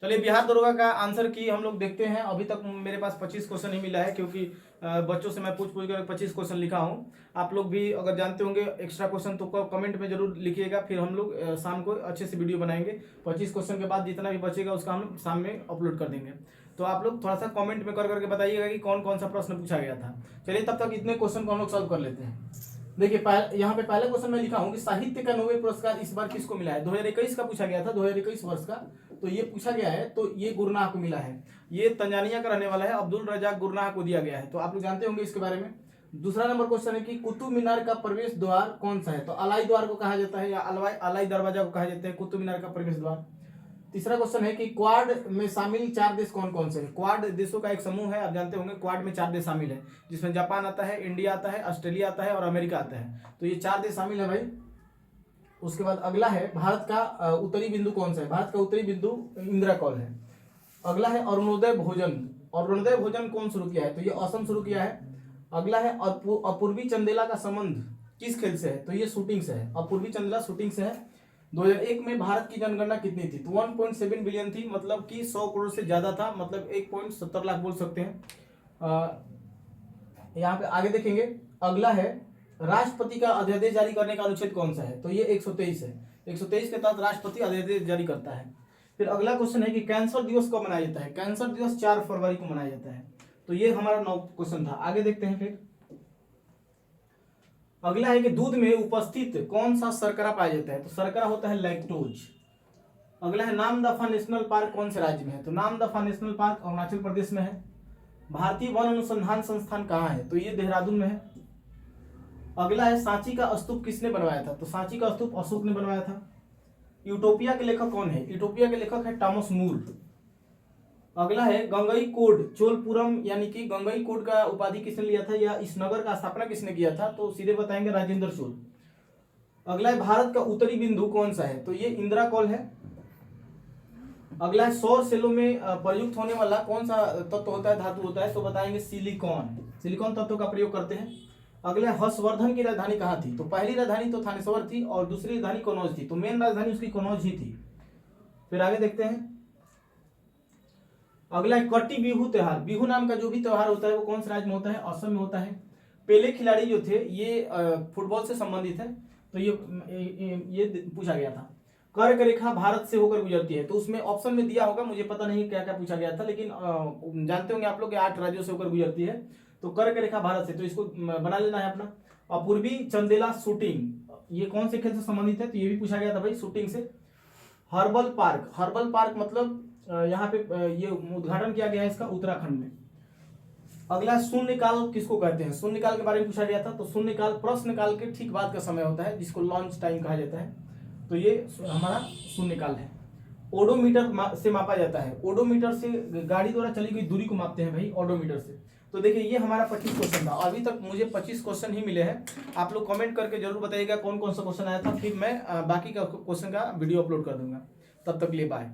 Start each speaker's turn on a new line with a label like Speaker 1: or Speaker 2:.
Speaker 1: चलिए बिहार दरोगा का आंसर की हम लोग देखते हैं। अभी तक मेरे पास 25 क्वेश्चन ही मिला है, क्योंकि बच्चों से मैं पूछ कर 25 क्वेश्चन लिखा हूँ। आप लोग भी अगर जानते होंगे एक्स्ट्रा क्वेश्चन तो कमेंट में जरूर लिखिएगा, फिर हम लोग शाम को अच्छे से वीडियो बनाएंगे। 25 क्वेश्चन के बाद जितना भी बचेगा उसका हम शाम में अपलोड कर देंगे। तो आप लोग थोड़ा सा कमेंट में कर करके बताइएगा कि कौन कौन सा प्रश्न पूछा गया था। चलिए तब तक इतने क्वेश्चन को हम लोग सॉल्व कर लेते हैं। देखिए यहाँ पे पहले क्वेश्चन में लिखा हूँ कि साहित्य का नोबेल पुरस्कार इस बार किसको मिला है। 2021 का पूछा गया था, 2021 वर्ष का तो ये पूछा गया है। तो ये गुरनाह को मिला है। ये तंजानिया का रहने वाला है, अब्दुल रजाक गुरनाह को दिया गया है। तो आप लोग जानते होंगे इसके बारे में। दूसरा नंबर क्वेश्चन है कि कुतुब मीनार का प्रवेश द्वार कौन सा है। तो अलाई द्वार को कहा जाता है या अलाई दरवाजा को कहा जाता है कुतुब मीनार का प्रवेश द्वार। तीसरा क्वेश्चन है कि क्वाड में शामिल 4 देश कौन कौन से हैं। क्वाड देशों का एक समूह है, आप जानते होंगे। क्वाड में 4 देश शामिल है, जिसमें जापान आता है, इंडिया आता है, ऑस्ट्रेलिया आता है और अमेरिका आता है। तो ये 4 देश शामिल है भाई। उसके बाद अगला है भारत का उत्तरी बिंदु कौन सा है। भारत का उत्तरी बिंदु इंदिरा कॉल है। अगला है अरुणोदय भोजन। अरुणोदय भोजन कौन शुरू किया है। तो ये असम शुरू किया है। अगला है अपूर्वी चंदेला का संबंध किस खेल से है। तो ये शूटिंग से है। अपूर्वी चंदेला शूटिंग से है। 2001 में भारत की जनगणना कितनी थी। तो 1.7 बिलियन थी, मतलब कि 100 करोड़ से ज्यादा था, मतलब 1.70 लाख बोल सकते हैं। यहाँ पे आगे देखेंगे। अगला है राष्ट्रपति का अध्यादेश जारी करने का अनुच्छेद कौन सा है। तो ये 123 है। 123 के तहत राष्ट्रपति अध्यादेश जारी करता है। फिर अगला क्वेश्चन है कि कैंसर दिवस कब मनाया जाता है। कैंसर दिवस 4 फरवरी को मनाया जाता है। तो ये हमारा 9 क्वेश्चन था। आगे देखते हैं। फिर अगला है कि दूध में उपस्थित कौन सा शर्करा पाया जाता है। तो शर्करा होता है लैक्टोज। अगला है नामदफा नेशनल पार्क कौन से राज्य में है। तो नामदफा नेशनल पार्क अरुणाचल प्रदेश में है। भारतीय वन अनुसंधान संस्थान कहाँ है। तो ये देहरादून में है। अगला है सांची का स्तूप किसने बनवाया था। तो सांची का स्तूप अशोक ने बनवाया था। यूटोपिया के लेखक कौन है। यूटोपिया के लेखक है टॉमस मूर। अगला है गंगई कोड चोलपुरम, यानी कि गंगई कोड का उपाधि किसने लिया था या इस नगर का स्थापना किसने किया था। तो सीधे बताएंगे राजेंद्र चोल। अगला है भारत का उत्तरी बिंदु कौन सा है। तो ये इंदिरा कॉल है। अगला है सौर सेलों में प्रयुक्त होने वाला कौन सा तत्व होता है, धातु होता है। तो बताएंगे सिलिकॉन। सिलिकॉन तत्व का प्रयोग करते हैं। अगला हर्षवर्धन की राजधानी कहाँ थी। तो पहली राजधानी तो थानेश्वर थी और दूसरी राजधानी कनौज थी। तो मेन राजधानी उसकी कनौज ही थी। फिर आगे देखते हैं। अगला है कटी बिहू त्योहार। बिहू नाम का जो भी त्योहार होता है वो कौन से राज्य में होता है। असम में होता है। पहले खिलाड़ी जो थे ये फुटबॉल से संबंधित है। तो ये पूछा गया था। कर्क रेखा भारत से होकर गुजरती है। तो उसमें ऑप्शन में दिया होगा, मुझे पता नहीं क्या क्या पूछा गया था, लेकिन जानते होंगे आप लोग 8 राज्यों से होकर गुजरती है। तो कर्क रेखा भारत से, तो इसको बना लेना है अपना। अपूर्वी चंदेला शूटिंग ये कौन से खेल से संबंधित है। तो ये भी पूछा गया था भाई, शूटिंग से। हर्बल पार्क, हर्बल पार्क मतलब यहाँ पे ये उद्घाटन किया गया है इसका उत्तराखंड में। अगला शून्यकाल किसको कहते हैं। शून्यकाल के बारे में पूछा गया था। तो शून्यकाल प्रश्नकाल के ठीक बाद का समय होता है, जिसको लॉन्च टाइम कहा जाता है। तो ये हमारा शून्यकाल है। ओडोमीटर से मापा जाता है। ओडोमीटर से गाड़ी द्वारा चली गई दूरी को मापते हैं भाई, ओडोमीटर से। तो देखिए ये हमारा 25 क्वेश्चन था। अभी तक मुझे 25 क्वेश्चन ही मिले हैं। आप लोग कमेंट करके जरूर बताइएगा कौन कौन सा क्वेश्चन आया था, फिर मैं बाकी का क्वेश्चन का वीडियो अपलोड कर दूंगा। तब तक के लिए बाय।